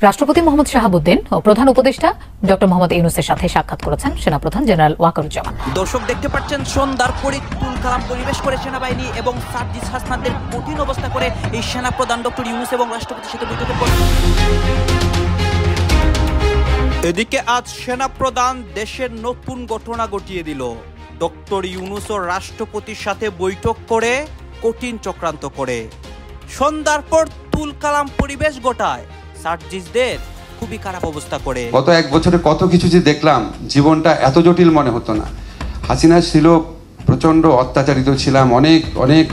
রাষ্ট্রপতি মোহাম্মদ শাহাবুদ্দিন ও প্রধান উপদেষ্টা ডক্টর মোহাম্মদ ইউনূসের সাথে সাক্ষাৎ করেছেন সেনাপ্রধান জেনারেল ওয়াকারুজ্জামান। দর্শক দেখতে পাচ্ছেন সন্ধ্যার পরে তুল কালাম পরিবেশ করে সেনাবাহিনী এবং সার্জিস হাসনাতদের কঠিন অবস্থা করে এই সেনাপ্রধান ডক্টর ইউনূস এবং রাষ্ট্রপতির সাথে বৈঠকে বসেন। এদিকে আজ সেনাপ্রধান দেশের নতুন ঘটনা ঘটিয়ে দিল। ডক্টর ইউনূস ও রাষ্ট্রপতির সাথে বৈঠক করে কঠিন চক্রান্ত করে সন্ধ্যার পর তুল কালাম পরিবেশ ঘটায় সার্জিসদের খুবই খারাপ অবস্থা করে। গত এক বছরে কত কিছু যে দেখলাম, জীবনটা এত জটিল মনে হতো না। হাসিনা ছিল প্রচন্ড অত্যাচারিত ছিলাম, অনেক অনেক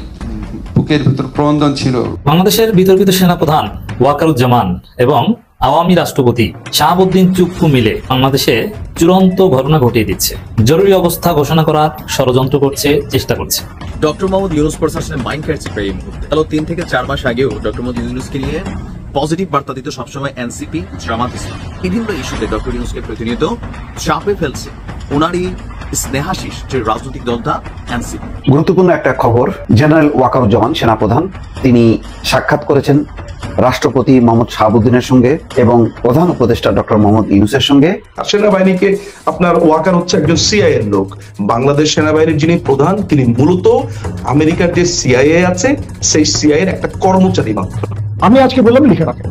বুকের ভিতর ক্রন্দন ছিল। বাংলাদেশের বিতর্কিত সেনাপ্রধান ওয়াকারুজ্জামান এবং আওয়ামী রাষ্ট্রপতি শাহাবুদ্দিন চুপ্পু মিলে বাংলাদেশে চূড়ান্ত ঘটনা ঘটিয়ে দিচ্ছে। জরুরি অবস্থা ঘোষণা করার ষড়যন্ত্র করছে, চেষ্টা করছে। ডক্টর মোহাম্মদ ইউনূস প্রশাসনের মাইন্ড ক্যাটস এই মুহূর্তে 3 থেকে 4 মাস আগেও ডক্টর মোহাম্মদ ইউনূসকে নিয়ে পজিটিভ বার্তা দিত সবসময় এনসিপি, জামাত ইসলাম। বিভিন্ন ইস্যুতে ডক্টর ইউনূসকে প্রতিনিয়ত চাপে ফেলছে ওনারই স্নেহাশিস যে রাজনৈতিক দলটা এনসিপি। গুরুত্বপূর্ণ একটা খবর, জেনারেল ওয়াকারুজ্জামান সেনাপ্রধান তিনি সাক্ষাৎ করেছেন রাষ্ট্রপতি মোহাম্মদ শাহাবুদ্দিনের সঙ্গে এবং প্রধান উপদেষ্টা ডক্টর মোহাম্মদ ইউনূসের সঙ্গে। সেনাবাহিনীকে আপনার ওয়াকার হচ্ছে একজন সিআইএ এর লোক। বাংলাদেশ সেনাবাহিনীর যিনি প্রধান তিনি মূলত আমেরিকার যে সিআইএ আছে সেই সিআইএ এর একটা কর্মচারী মাত্র। আমি আজকে বললাম লিখে রাখেন,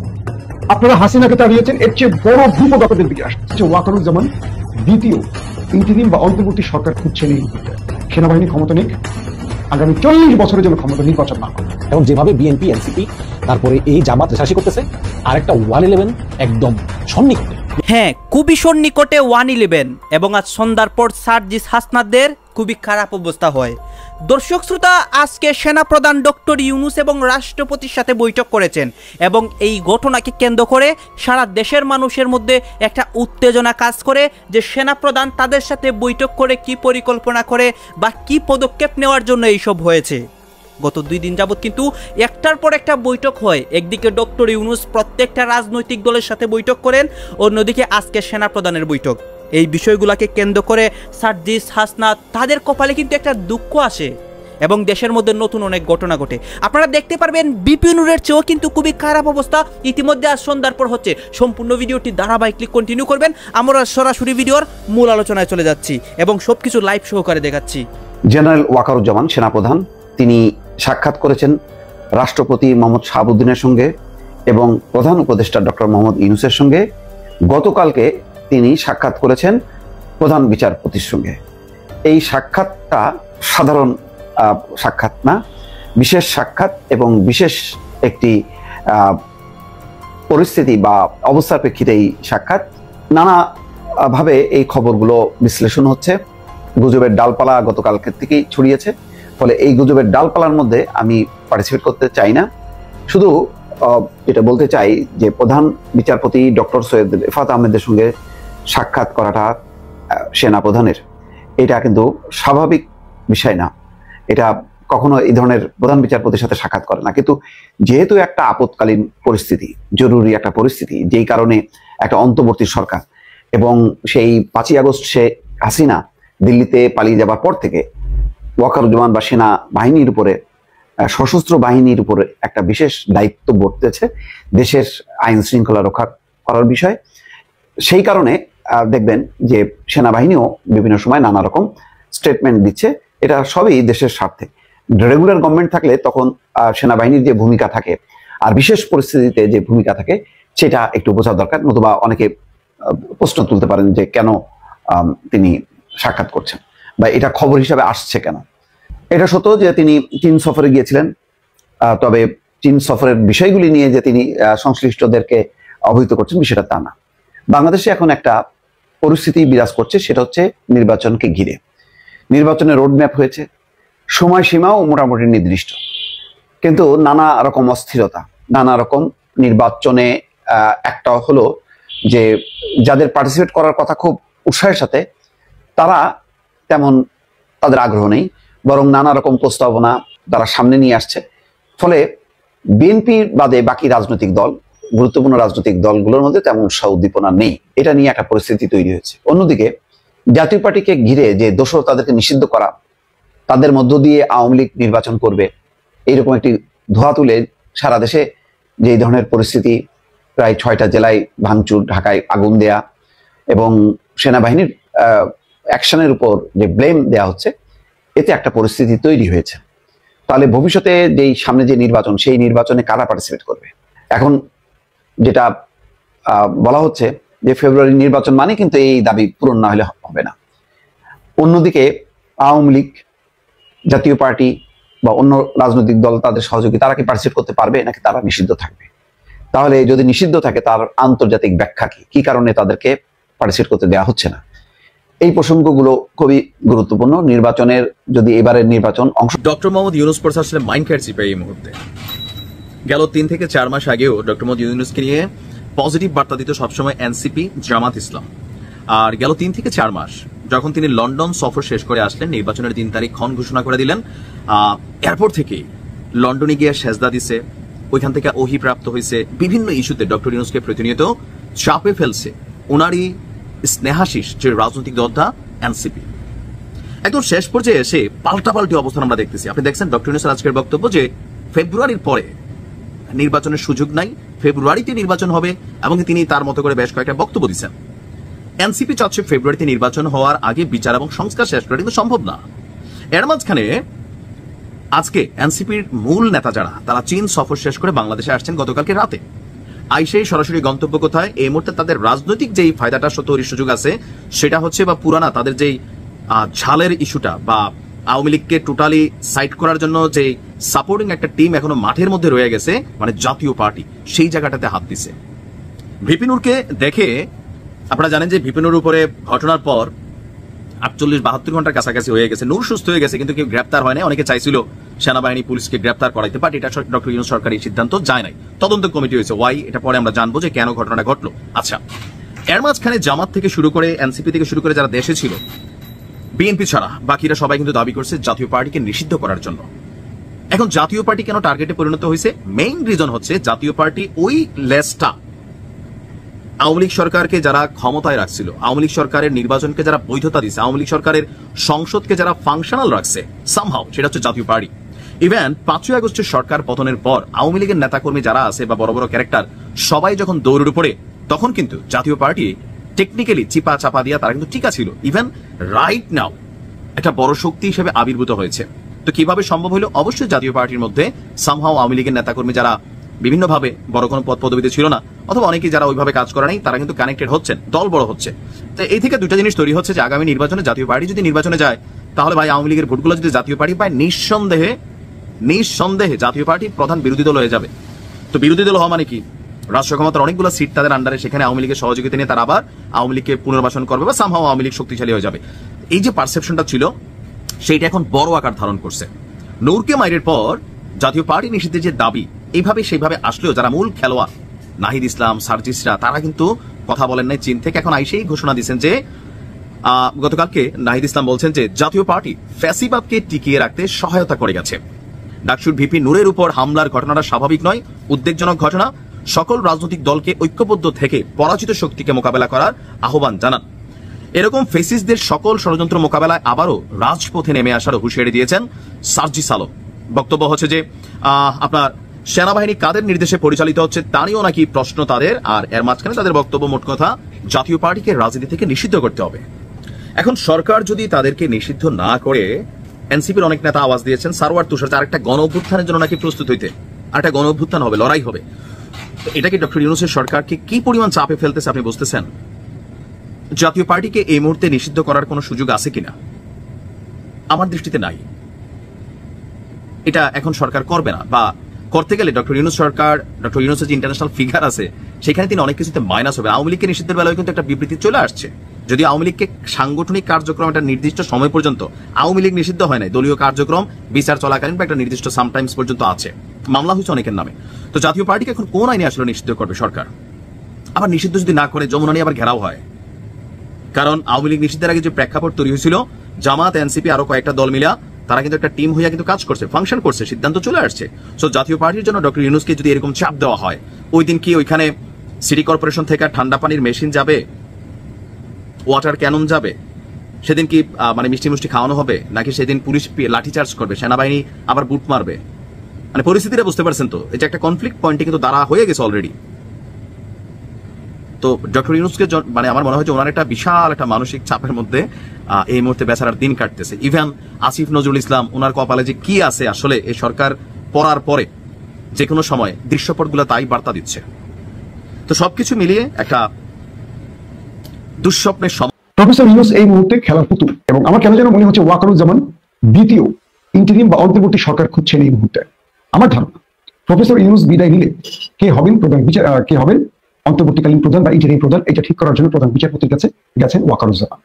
আপনারা হাসিনাকে তাড়িয়েছেন, এর চেয়ে বড় বিপদ আপনাদের দিকে আসছে। ওয়াকারুজ্জামান দ্বিতীয় ইন্টিরিম বা অন্তর্বর্তী সরকার খুঁজছেন এই মুহূর্তে। সেনাবাহিনী ক্ষমতা নেই, আগামী 40 বছরের জন্য ক্ষমতা নির্বাচন না করে। এবং যেভাবে বিএনপি, এনসিপি, তারপরে এই জামাত রেশারেশি করতেছে, আর একটা 111 একদম সন্নিকটে। হ্যাঁ, খুবই সন্নিকটে 111 এবং আজ সন্ধ্যার পর সার্জিস হাসনাতদের খুবই খারাপ অবস্থা হয়। দর্শক শ্রোতা, আজকে সেনাপ্রধান ডক্টর ইউনূস এবং রাষ্ট্রপতির সাথে বৈঠক করেছেন এবং এই ঘটনাকে কেন্দ্র করে সারা দেশের মানুষের মধ্যে একটা উত্তেজনা কাজ করে যে সেনাপ্রধান তাদের সাথে বৈঠক করে কি পরিকল্পনা করে বা কি পদক্ষেপ নেওয়ার জন্য এইসব হয়েছে। গত 2 দিন যাবৎ কিন্তু একটার পর একটা বৈঠক হয়। একদিকে ডক্টর ইউনূস প্রত্যেকটা রাজনৈতিক দলের সাথে বৈঠক করেন, অন্যদিকে আজকে সেনাপ্রধানের বৈঠক। এই বিষয়গুলোকে কেন্দ্র করে সার্জিস হাসনাত তাদের কপালে কিন্তু একটা দুঃখ আসে এবং দেশের মধ্যে নতুন অনেক ঘটনা ঘটে। আপনারা দেখতে পারবেন বিপি নূরের চেয়েও কিন্তু খুবই খারাপ অবস্থা ইতিমধ্যে আজ সন্ধ্যার পর হচ্ছে। সম্পূর্ণ ভিডিওটি ধারাবাহিক কন্টিনিউ করবেন। আমরা সরাসরি ভিডিওর মূল আলোচনায় চলে যাচ্ছি এবং সবকিছু লাইভ সহকারে দেখাচ্ছি। জেনারেল ওয়াকারুজ্জামান সেনাপ্রধান তিনি সাক্ষাৎ করেছেন রাষ্ট্রপতি মোহাম্মদ শাহাবুদ্দিনের সঙ্গে এবং প্রধান উপদেষ্টা ডক্টর মোহাম্মদ ইউনূসের সঙ্গে। গতকালকে তিনি সাক্ষাৎ করেছেন প্রধান বিচারপতির সঙ্গে। এই সাক্ষাৎটা সাধারণ সাক্ষাৎ না, বিশেষ সাক্ষাৎ এবং বিশেষ একটি পরিস্থিতি বা অবস্থার প্রেক্ষিতে এই সাক্ষাৎ। নানাভাবে এই খবরগুলো বিশ্লেষণ হচ্ছে। গুজবের ডালপালা গতকালকে থেকেই ছড়িয়েছে, ফলে এই গুজবের ডালপালার মধ্যে আমি পার্টিসিপেট করতে চাই না। শুধু এটা বলতে চাই যে প্রধান বিচারপতি ডক্টর সৈয়দ রিফাত আহমেদের সঙ্গে সাক্ষাৎ করাটা সেনাপ্রধানের এটা কিন্তু স্বাভাবিক বিষয় না। এটা কখনো এই ধরনের প্রধান বিচারপতির সাথে সাক্ষাৎ করে না। কিন্তু যেহেতু একটা আপৎকালীন পরিস্থিতি, জরুরি একটা পরিস্থিতি, যেই কারণে একটা অন্তর্বর্তী সরকার এবং সেই 5ই আগস্ট সে হাসিনা দিল্লিতে পালিয়ে যাবার পর থেকে ওয়াকারুজ্জামান বা সেনা বাহিনীর উপরে, সশস্ত্র বাহিনীর উপরে একটা বিশেষ দায়িত্ব বর্তেছে দেশের আইন শৃঙ্খলা রক্ষা করার বিষয়। সেই কারণে দেখবেন যে সেনাবাহিনীও বিভিন্ন সময় নানা রকম স্টেটমেন্ট দিচ্ছে। এটা সবই দেশের স্বার্থে। রেগুলার গভর্নমেন্ট থাকলে তখন সেনাবাহিনীর যে ভূমিকা থাকে আর বিশেষ পরিস্থিতিতে যে ভূমিকা থাকে সেটা একটু বোঝা দরকার। নতুবা অনেকে প্রশ্ন তুলতে পারেন যে কেন তিনি সাক্ষাৎ করছেন বা এটা খবর হিসাবে আসছে কেন। এটা সত্য যে তিনি চীন সফরে গিয়েছিলেন, তবে চীন সফরের বিষয়গুলি নিয়ে যে তিনি সংশ্লিষ্টদেরকে অবহিত করছেন বিষয়টা তা না। বাংলাদেশে এখন একটা পরিস্থিতি বিরাজ করছে, সেটা হচ্ছে নির্বাচনকে ঘিরে। নির্বাচনের রোডম্যাপ হয়েছে, সময়সীমাও মোটামুটি নির্দিষ্ট, কিন্তু নানা রকম অস্থিরতা, নানা রকম নির্বাচনে একটা হলো যে যাদের পার্টিসিপেট করার কথা খুব উৎসাহের সাথে, তারা তেমন তাদের আগ্রহ নেই, বরং নানা রকম প্রস্তাবনা তারা সামনে নিয়ে আসছে। ফলে বিএনপির বাদে বাকি রাজনৈতিক দল, গুরুত্বপূর্ণ রাজনৈতিক দলগুলোর মধ্যে তেমন উৎসাহ উদ্দীপনা নেই। এটা নিয়ে একটা পরিস্থিতি তৈরি হয়েছে। অন্যদিকে জাতীয় পার্টিকে ঘিরে যে দোষর তাদেরকে নিষিদ্ধ করা, তাদের মধ্য দিয়ে আওয়ামী লীগ নির্বাচন করবে, এইরকম একটি ধোয়া তুলে সারা দেশে যে ধরনের পরিস্থিতি প্রায় 6টা জেলায় ভাঙচুর, ঢাকায় আগুন দেয়া এবং সেনাবাহিনীর অ্যাকশনের উপর যে ব্লেম দেয়া হচ্ছে, এতে একটা পরিস্থিতি তৈরি হয়েছে। তাহলে ভবিষ্যতে যেই সামনে যে নির্বাচন, সেই নির্বাচনে কারা পার্টিসিপেট করবে? এখন যেটা বলা হচ্ছে যে ফেব্রুয়ারি নির্বাচন মানে কিন্তু এই দাবি পূরণ না হলে হবে না। অন্যদিকে আওয়ামী লীগ, জাতীয় পার্টি বা অন্য রাজনৈতিক দল, তাদের সহযোগী, তারা কি পার্টিসিপেট করতে পারবে নাকি তারা নিষিদ্ধ থাকবে? তাহলে যদি নিষিদ্ধ থাকে তার আন্তর্জাতিক ব্যাখ্যা কি কারণে তাদেরকে পার্টিসিপেট করতে দেওয়া হচ্ছে না? এই প্রসঙ্গগুলো খুবই গুরুত্বপূর্ণ। নির্বাচনের যদি এবারের নির্বাচন ডক্টর মোহাম্মদ ইউনূস প্রশাসনে মাইন্ড কাটছে এই মুহূর্তে। গেল 3 থেকে 4 মাস আগেও ডক্টর মোহাম্মদ ইউনূসকে নিয়ে পজিটিভ বার্তা দিত সবসময় এনসিপি, জামাত ইসলাম। আর গেল 3 থেকে 4 মাস যখন তিনি লন্ডন সফর শেষ করে আসলেন, নির্বাচনের 3 তারিখ ক্ষণ ঘোষণা করে দিলেন। এরপর থেকে লন্ডনে গিয়ে সেজদা দিছে, ওইখান থেকে ওহি প্রাপ্ত হয়েছে, বিভিন্ন ইস্যুতে ডক্টর ইউনূসকে প্রতিনিয়ত চাপে ফেলছে ওনারই স্নেহাশিস যে রাজনৈতিক দলটা এনসিপি। একদম শেষ পর্যায়ে এসে পাল্টাপাল্টি অবস্থান আমরা দেখতেছি। আপনি দেখছেন ডক্টর ইউনূসের আজকের বক্তব্য যে ফেব্রুয়ারির পরে নির্বাচনের সুযোগ নাই, ফেব্রুয়ারিতে নির্বাচন হবে, এবং তিনি তার মতো করে বেশ কয়েকটা বক্তব্য দিচ্ছেন। এনসিপি চাচ্ছে ফেব্রুয়ারিতে নির্বাচন হওয়ার আগে বিচার এবং সংস্কার শেষ করা কিন্তু সম্ভব না। এর মাঝখানে আজকে এনসিপির মূল নেতা যারা, তারা চীন সফর শেষ করে বাংলাদেশে আসছেন গতকালকে রাতে। আইসেই সরাসরি গন্তব্য কোথায়? এই মুহূর্তে তাদের রাজনৈতিক যেই ফায়দাটা তৈরির সুযোগ আছে সেটা হচ্ছে, বা পুরানা তাদের যেই ঝালের ইস্যুটা, বা আওয়ামী লীগকে টোটালি সাইড করার জন্য যে সাপোর্টিং একটা টিম এখনো মাঠের মধ্যে রয়ে গেছে, মানে জাতীয় পার্টি, সেই জায়গাটাতে হাত দিছে। ভিপি নূরকে দেখে আপনারা জানেন যে ভিপি নূর উপরে ঘটনার পর 48-72 ঘন্টার কাছাকাছি হয়ে গেছে। নূর সুস্থ হয়ে গেছে কিন্তু কেউ গ্রেপ্তার হয় নাই। অনেকে চাইছিল সেনাবাহিনী পুলিশকে গ্রেপ্তার করাইতে, বাট এটা ডক্টর ইউনূস সরকারি সিদ্ধান্ত যায় নাই, তদন্ত কমিটি হয়েছে। ওয়াই, এটা পরে আমরা জানবো যে কেন ঘটনাটা ঘটলো। আচ্ছা, এর মাঝখানে জামাত থেকে শুরু করে এনসিপি থেকে শুরু করে যারা দেশে ছিল, বিএনপি ছাড়া বাকিরা সবাই কিন্তু দাবি করছে জাতীয় পার্টিকে নিষিদ্ধ করার জন্য। এখন জাতীয় পার্টি কেন টার্গেটে পরিণত হয়েছে? মেইন রিজন হচ্ছে জাতীয় পার্টি ওই লেসটা আওয়ামী লীগ সরকারকে যারা ক্ষমতায় রাখছিল, আওয়ামী লীগ সরকারের নির্বাচনকে যারা বৈধতা দিচ্ছে, আওয়ামী লীগ সরকারের সংসদকে যারা ফাংশনাল রাখছে সামহাও, সেটা হচ্ছে জাতীয় পার্টি। ইভেন 5ই আগস্টের সরকার পতনের পর আওয়ামী লীগের নেতাকর্মী যারা আছে বা বড় বড় ক্যারেক্টার, সবাই যখন দৌড়ের উপরে, তখন কিন্তু জাতীয় পার্টি টেকনিক্যালি চিপা চাপা দিয়া তারা কিন্তু টিকা ছিল। ইভেন রাইট নাও একটা বড় শক্তি হিসেবে আবির্ভূত হয়েছে। তো কিভাবে সম্ভব হলো? অবশ্যই জাতীয় পার্টির মধ্যে সামহাও আওয়ামী লীগের নেতাকর্মী যারা বিভিন্নভাবে বড় কোনো পদ পদবিতে ছিল না, অথবা অনেকেই যারা ওইভাবে কাজ করে নাই, তারা কিন্তু কানেক্টেড হচ্ছেন, দল বড় হচ্ছে। তো এই থেকে দুটা জিনিস তৈরি হচ্ছে যে আগামী নির্বাচনে জাতীয় পার্টি যদি নির্বাচনে যায়, তাহলে ভাই আওয়ামী লীগের ভোটগুলো যদি জাতীয় পার্টি পায়, নিঃসন্দেহে জাতীয় পার্টি প্রধান বিরোধী দল হয়ে যাবে। তো বিরোধী দল হওয়া মানে কি? রাষ্ট্র ক্ষমতার অনেকগুলো সিট তাদের আন্ডারে, সেখানে আওয়ামী লীগের সহযোগিতা নিয়ে তারা আবার আওয়ামী লীগকে পুনর্বাসন করবে, বা সামহাও আওয়ামী লীগ শক্তিশালী হয়ে যাবে। এই যে পারসেপশনটা ছিল, সেইটা এখন বড় আকার ধারণ করছে। নূরকে মাইরের পর জাতীয় পার্টি নিষিদ্ধের যে দাবি, এইভাবে সেইভাবে আসলেও যারা মূল খেলোয়াড়, নাহিদ ইসলাম, সার্জিসরা, তারা কিন্তু কথা বলেন নাই চীন থেকে। এখন আইসেই ঘোষণা দিচ্ছেন যে গতকালকে নাহিদ ইসলাম বলছেন যে জাতীয় পার্টি ফ্যাসিবাদকে টিকিয়ে রাখতে সহায়তা করে গেছে। ডাকসুর ভিপি নূরের উপর হামলার ঘটনাটা স্বাভাবিক নয়, উদ্বেগজনক ঘটনা। সকল রাজনৈতিক দলকে ঐক্যবদ্ধ থেকে পরাজিত শক্তিকে মোকাবেলা করার আহ্বান জানান। এরকম ফেসিসদের সকল ষড়যন্ত্র মোকাবেলায় আবারও রাজপথে নেমে আসার হুঁশিয়ারি দিয়েছেন সার্জিস আলম। বক্তব্য হচ্ছে যে আপনার সেনাবাহিনী কাদের নির্দেশে পরিচালিত হচ্ছে তা নিয়েও নাকি প্রশ্ন তাদের। আর এর মাঝখানে তাদের বক্তব্য, মোট কথা জাতীয় পার্টিকে রাজনীতি থেকে নিষিদ্ধ করতে হবে। এখন সরকার যদি তাদেরকে নিষিদ্ধ না করে, এনসিপির অনেক নেতা আওয়াজ দিয়েছেন সারওয়ার তুষার আরেকটা গণ অভ্যুত্থানের জন্য নাকি প্রস্তুত হইতে, আরেকটা গণ অভ্যুত্থান হবে, লড়াই হবে। এটা কি ডক্টর ইউনূসের সরকারকে কি পরিমাণ চাপে ফেলতেছে আপনি বুঝতেছেন? জাতীয় পার্টিকে এই মুহূর্তে নিষিদ্ধ করার কোনো সুযোগ আছে কিনা? আমার দৃষ্টিতে নাই। এটা এখন সরকার করবে না, বা করতে গেলে ডক্টর ইউনূস সরকার, ডক্টর ইউনূসের যে ইন্টারন্যাশনাল ফিগার আছে, সেখানে তিনি অনেক কিছুতে মাইনাস হবে। আওয়ামী লীগকে নিষিদ্ধের বেলায় কিন্তু একটা বিবৃতি চলে আসছে। যদি আওয়ামী লীগকে সাংগঠনিক কার্যক্রম একটা নির্দিষ্ট সময় পর্যন্ত, আওয়ামী লীগ নিষিদ্ধ হয় নাই, দলীয় কার্যক্রম বিচার চলাকালীন বা একটা নির্দিষ্ট সামটাইমস পর্যন্ত আছে, মামলা হয়েছে অনেকের নামে। তো জাতীয় পার্টিকে এখন কোন আইনে আসলে নিষিদ্ধ করবে সরকার? আবার নিষিদ্ধ যদি না করে যমুনা নিয়ে আবার ঘেরাও হয়। কারণ আওয়ামী লীগ নিষিদ্ধের আগে যে প্রেক্ষাপট তৈরি হয়েছিল, জামাত, এনসিপি আরো কয়েকটা দল মিলা তারা কিন্তু একটা টিম হইয়া কিন্তু কাজ করছে, ফাংশন করছে, সিদ্ধান্ত চলে আসছে। সো জাতীয় পার্টির জন্য ডক্টর ইউনূসকে যদি এরকম চাপ দেওয়া হয়, ওই দিন কি ওইখানে সিটি কর্পোরেশন থেকে ঠান্ডা পানির মেশিন যাবে, ওয়াটার ক্যানন যাবে? সেদিন কি মানে মিষ্টি মুষ্টি খাওয়ানো হবে, নাকি সেদিন পুলিশ লাঠিচার্জ করবে, সেনাবাহিনী আবার বুট মারবে? মানে পরিস্থিতিটা বুঝতে পারছেন তো? এটা একটা কনফ্লিক্ট পয়েন্টে কিন্তু দাঁড়া হয়ে গেছে অলরেডি। তো ডক্টর ইউনূসকে মানে আমার মনে হয় যে ওনার একটা বিশাল একটা মানসিক চাপের মধ্যে এই মুহূর্তে বেচারার দিন কাটতেছে। ইভেন আসিফ নজরুল ইসলাম ওনার কপালে যে কি আছে আসলে এই সরকার পড়ার পরে যে কোনো সময় দৃশ্যপটগুলো তাই বার্তা দিচ্ছে। তো সবকিছু মিলিয়ে একটা দুঃস্বপ্নের সময়। প্রফেসর ইউনূস এই মুহূর্তে খেলার পুতুল, এবং আমার কেন যেন মনে হচ্ছে ওয়াকারুজ্জামান দ্বিতীয় ইন্টারিম বা অন্তর্বর্তী সরকার খুঁজছেন এই মুহূর্তে। আমার ধারণা প্রফেসর ইউনূস বিদায় নিলে কে হবেন প্রধান বিচার, কে হবেন অন্তর্বর্তীকালীন প্রধান বা ইন্টারিম প্রধান, এটা ঠিক করার জন্য প্রধান বিচারপতির কাছে গেছেন ওয়াকারুজ্জামান।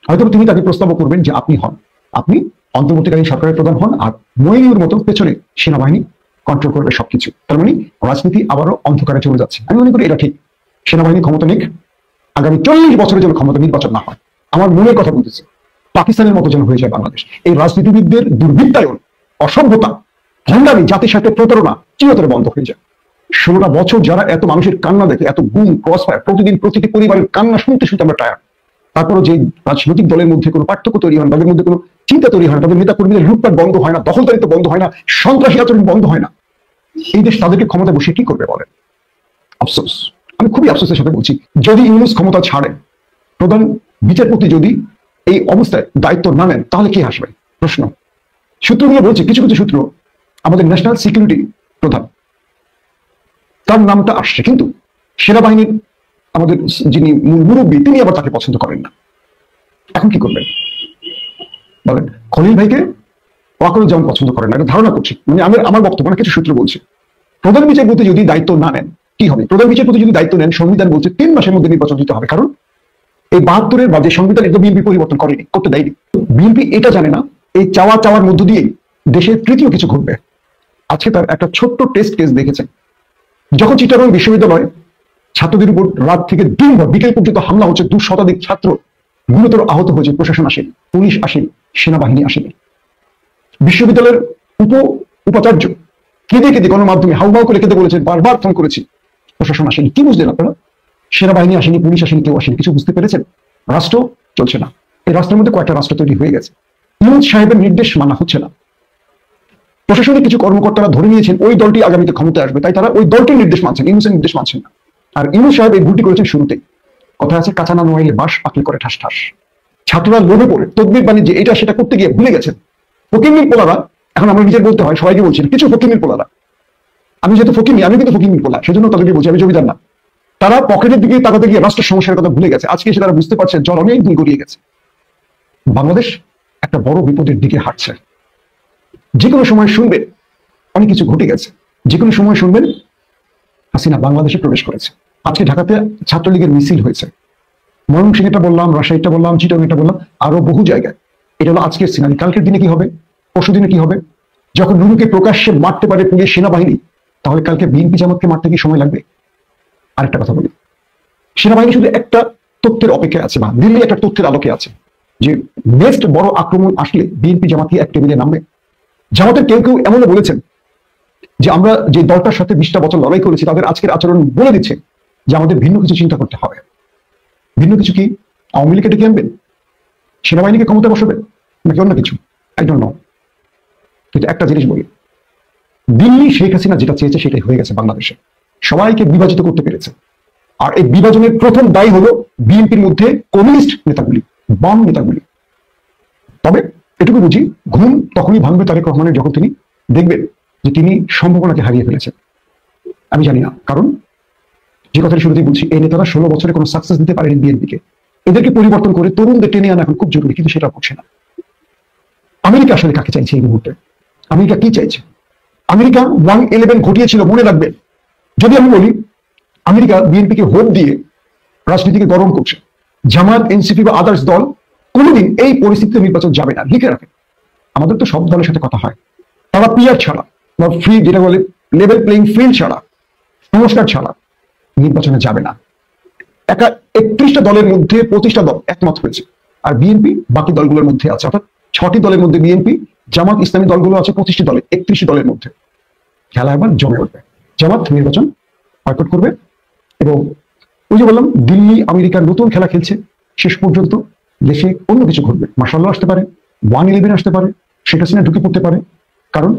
হয়তো তিনি তাকে প্রস্তাব করবেন যে আপনি অন্তর্বর্তীকালীন সরকারের প্রধান হন, আর মইনুর মতো পেছনে সেনাবাহিনী কন্ট্রোল করবে সবকিছু। তার মানে রাজনীতি আবারও অন্ধকারে চলে যাচ্ছে। আমি মনে করি এটা ঠিক। সেনাবাহিনী ক্ষমতা নিক, আগামী 40 বছরের জন্য ক্ষমতা নির্বাচন না হয়। আমার মনের কথা বলতেছি, পাকিস্তানের মতো যেন হয়ে যায় বাংলাদেশ। এই রাজনীতিবিদদের দুর্বৃত্তায়ন, অসভ্যতা, ভণ্ডামি, জাতির সাথে প্রতারণা চিরতরে বন্ধ হয়ে যায়। 16টা বছর যারা এত মানুষের কান্না দেখে, এত গুম ক্রসফায়ার, প্রতিদিন প্রতিটি পরিবারের কান্না শুনতে শুনতে আমরা টায়ার। তারপরও যে রাজনৈতিক দলের মধ্যে কোনো পার্থক্য তৈরি হয় না, তাদের মধ্যে কোনো চিন্তা তৈরি হয় না, তাদের নেতা কর্মীদের লুটপাট বন্ধ হয় না, দখলদারিত্ব বন্ধ হয় না, সন্ত্রাসী আচরণ বন্ধ হয় না, এই দেশ তাদেরকে ক্ষমতা বসে কি করবে বলেন? আফসোস, আমি খুবই আফসোসের সাথে বলছি, যদি ইউনূস ক্ষমতা ছাড়েন, প্রধান বিচারপতি যদি এই অবস্থায় দায়িত্ব না নেন, তাহলে কে আসবে প্রশ্ন। সূত্রগুলো বলছে, কিছু কিছু সূত্র আমাদের ন্যাশনাল সিকিউরিটি প্রধান তার নামটা আসছে, কিন্তু সেনাবাহিনীর আমাদের যিনি মুরব্বী তিনি আবার তাকে পছন্দ করেন না। এখন কি করবেন বলেন? খলিল ভাইকে ওয়াকারুজ্জামান পছন্দ করেন না, এটা ধারণা করছি, মানে আমার বক্তব্য না, কিছু সূত্র বলছে। প্রধান বিচারপতি যদি দায়িত্ব না নেন কি হবে? প্রধান বিচারপতি যদি দায়িত্ব নেন, সংবিধান বলছে 3 মাসের মধ্যে নির্বাচন দিতে হবে, কারণ এই 72-এর বাজে সংবিধান এটা বিএনপি পরিবর্তন করেনি, করতে দেয়নি। বিএনপি এটা জানে না এই চাওয়ার মধ্য দিয়েই দেশের তৃতীয় কিছু ঘটবে। আজকে তার একটা ছোট্ট টেস্ট কেস দেখেছেন, যখন চিটাগং বিশ্ববিদ্যালয় ছাত্রদের উপর রাত থেকে দিনভর বিকেল পর্যন্ত হামলা হচ্ছে, 2 শতাধিক ছাত্র গুরুতর আহত হয়েছে, প্রশাসন আসেনি, পুলিশ আসেনি, সেনাবাহিনী আসেনি। বিশ্ববিদ্যালয়ের উপাচার্য কেঁদে কেঁদে গণমাধ্যমে হাউমাউ করে কেঁদে বলেছেন, বারবার ফোন করেছি, প্রশাসন আসেনি। কি বুঝলেন আপনারা? সেনাবাহিনী আসেনি, পুলিশ আসেনি, কেউ আসেনি, কিছু বুঝতে পেরেছেন? রাষ্ট্র চলছে না। এই রাষ্ট্রের মধ্যে কয়েকটা রাষ্ট্র তৈরি হয়ে গেছে। ইউনূস সাহেবের নির্দেশ মানা হচ্ছে না। প্রশাসনের কিছু কর্মকর্তারা ধরে নিয়েছেন ওই দলটি আগামীতে ক্ষমতায় আসবে, তাই তারা ওই দলটির নির্দেশ মানছেন, ইউনূসের নির্দেশ মানছেন না। আর ইউনূস সাহেব এই ভুলটি করেছেন শুরুতেই। কথা আছে, কাঁচা না নোয়াইলে বাঁশ পাকলে করে ঠাস ঠাস। ছাত্ররা লোভে পড়ে তদবির বাণিজ্যে এটা সেটা করতে গিয়ে ভুলে গেছেন। ফকিরনির পোলারা, এখন আমরা নিজের বলতে হয়, সবাইকে বলছেন, কিছু ফকিরনির পোলারা, আমি যেহেতু ফকিরনি, আমি কিন্তু ফকিরনির পোলা, সেজন্য তাদেরকে বলছি, আমি জমিদার না। তারা পকেটের দিকে তাকাতে গিয়ে রাষ্ট্রের সমস্যার কথা ভুলে গেছে। আজকে এসে তারা বুঝতে পারছে জল অনেক দূর গড়িয়ে গেছে। বাংলাদেশ একটা বড় বিপদের দিকে হাঁটছে। যে কোনো সময় শুনবেন অনেক কিছু ঘটে গেছে, যে কোনো সময় শুনবেন হাসিনা বাংলাদেশে প্রবেশ করেছে। আজকে ঢাকাতে ছাত্রলীগের মিছিল হয়েছে, ময়মনসিংহটা বললাম, রাজশাহীটা বললাম, চিটাগংটা বললাম, আরো বহু জায়গায়। এটা হলো আজকের সিনারি। কালকের দিনে কি হবে? পরশু দিনে কি হবে? যখন নুরুকে প্রকাশ্যে মারতে পারে পুলিশ সেনাবাহিনী, তাহলে কালকে বিএনপি জামাতকে মারতে কি সময় লাগবে? আরেকটা কথা বলি, সেনাবাহিনী শুধু একটা তথ্যের অপেক্ষায় আছে, বা দিল্লি একটা তথ্যের আলোকে আছে, যে নেক্সট বড় আক্রমণ আসলে বিএনপি জামাতকে এক টেবিলে নামবে। জামাতের কেউ কেউ এমনও বলেছেন যে আমরা যে দলটার সাথে 20টা বছর লড়াই করেছি, তাদের আজকের আচরণ বলে দিচ্ছে যে আমাদের ভিন্ন কিছু চিন্তা করতে হবে। ভিন্ন কিছু কি? আওয়ামী লীগকে ডেকে আনবেন, সেনাবাহিনীকে ক্ষমতা বসাবেন, নাকি অন্য কিছু? I don't know. কিন্তু একটা জিনিস বলি, দিল্লি শেখ হাসিনা যেটা চেয়েছে সেটাই হয়ে গেছে। বাংলাদেশে সবাইকে বিভাজিত করতে পেরেছে, আর এই বিভাজনের প্রথম দায়ী হলো বিএনপির মধ্যে কমিউনিস্ট নেতাগুলি, বাম নেতাগুলি। তবে এটুকু বুঝি, ঘুম তখনই ভাঙবে তারেক রহমানের যখন তিনি দেখবেন যে তিনি সম্ভাবনাকে হারিয়ে ফেলেছেন। আমি জানি না, কারণ যে কথাটা শুরুতেই বলছি, এই নেতারা 16 বছরে কোনো সাকসেস দিতে পারেনি বিএনপিকে। এদেরকে পরিবর্তন করে তরুণদের টেনে আনা এখন খুব জরুরি, কিন্তু সেটা করছে না। আমেরিকা আসলে কাকে চাইছে এই মুহূর্তে? আমেরিকা কি চাইছে? আমেরিকা 1/11 ঘটিয়েছিল, মনে রাখবেন। যদি আমি বলি আমেরিকা বিএনপিকে ভোট দিয়ে রাজনীতিকে গরম করছে, জামাত, এনসিপি বা আদার্স দল কোনোদিন এই পরিস্থিতিতে নির্বাচন যাবে না, লিখে রাখেন। আমাদের তো সব দলের সাথে কথা হয়, তারা পিয়ার ছাড়া বা ফ্রি, যেটা বলে লেভেল প্লেইং ফিল্ড ছাড়া, সংস্কার ছাড়া নির্বাচনে যাবে না। 31টা দলের মধ্যে 25টা দল একমত হয়েছে, আর বিএনপি বাকি দলগুলোর মধ্যে আছে, অর্থাৎ 6টি দলের মধ্যে বিএনপি, জামাত, ইসলামী দলগুলো আছে 25টি দলে, 31টি দলের মধ্যে। খেলা একবার জমে উঠবে। জামাত নির্বাচন বয়কট করবে, এবং ওই যে বললাম, দিল্লি আমেরিকার নতুন খেলা খেলছে। শেষ পর্যন্ত দেশে অন্য কিছু ঘটবে, মার্শাল ল আসতে পারে, 1/11 আসতে পারে, শেখ হাসিনা ঢুকে পড়তে পারে। কারণ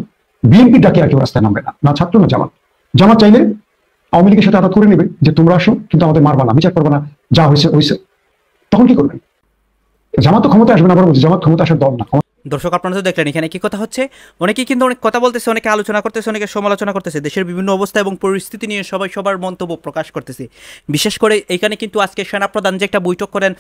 বিএনপি ডাকে আর কেউ রাস্তায় নামবে না, না ছাত্র না জামাত। জামাত চাইলে আওয়ামী লীগের সাথে আঘাত করে নেবে যে তোমরা আসো কিন্তু আমাদের মারবা না, বিচার করবে না, যা হয়েছে হয়েছে, তখন কি করবেন? জামাত তো ক্ষমতা আসবে না, আবার বলছি জামাত ক্ষমতা আসার দল না। দর্শক আপনারা তো দেখলেন এখানে কি কথা হচ্ছে, অনেকেই কিন্তু অনেক কথা বলতেছে, অনেকে আলোচনা করতেছে, অনেকে সমালোচনা করতেছে, দেশের বিভিন্ন অবস্থা এবং পরিস্থিতি নিয়ে সবাই সবার মন্তব্য প্রকাশ করতেছে। বিশেষ করে এখানে কিন্তু আজকে সেনাপ্রধান যে একটা বৈঠক করেন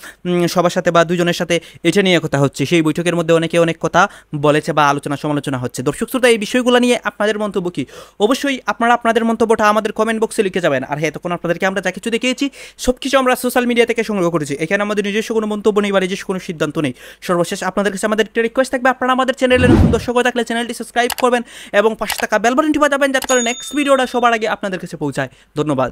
সবার সাথে বা দুজনের সাথে, এটা নিয়ে কথা হচ্ছে। সেই বৈঠকের মধ্যে অনেকে অনেক কথা বলেছে বা আলোচনা সমালোচনা হচ্ছে। দর্শক শ্রোতা, এই বিষয়গুলো নিয়ে আপনাদের মন্তব্য কি? অবশ্যই আপনারা আপনাদের মন্তব্যটা আমাদের কমেন্ট বক্সে লিখে যাবেন। আর হ্যাঁ, তখন আপনাদেরকে আমরা যা কিছু দেখিয়েছি সব কিছু আমরা সোশ্যাল মিডিয়া থেকে সংগ্রহ করেছি, এখানে আমাদের নিজস্ব কোনো মন্তব্য নেই বা নিজস্ব কোনো সিদ্ধান্ত নেই। সর্বশেষ আপনাদের কাছে আমাদের একটা রিকোয়েস্ট থাকবে, আপনারা আমাদের চ্যানেলে নতুন দর্শক হয়ে থাকলে চ্যানেলটি সাবস্ক্রাইব করবেন এবং পাশে থাকা বেল বাটনটি বাজাবেন যাতে করে নেক্সট ভিডিওটা সবার আগে আপনাদের কাছে পৌঁছায়। ধন্যবাদ।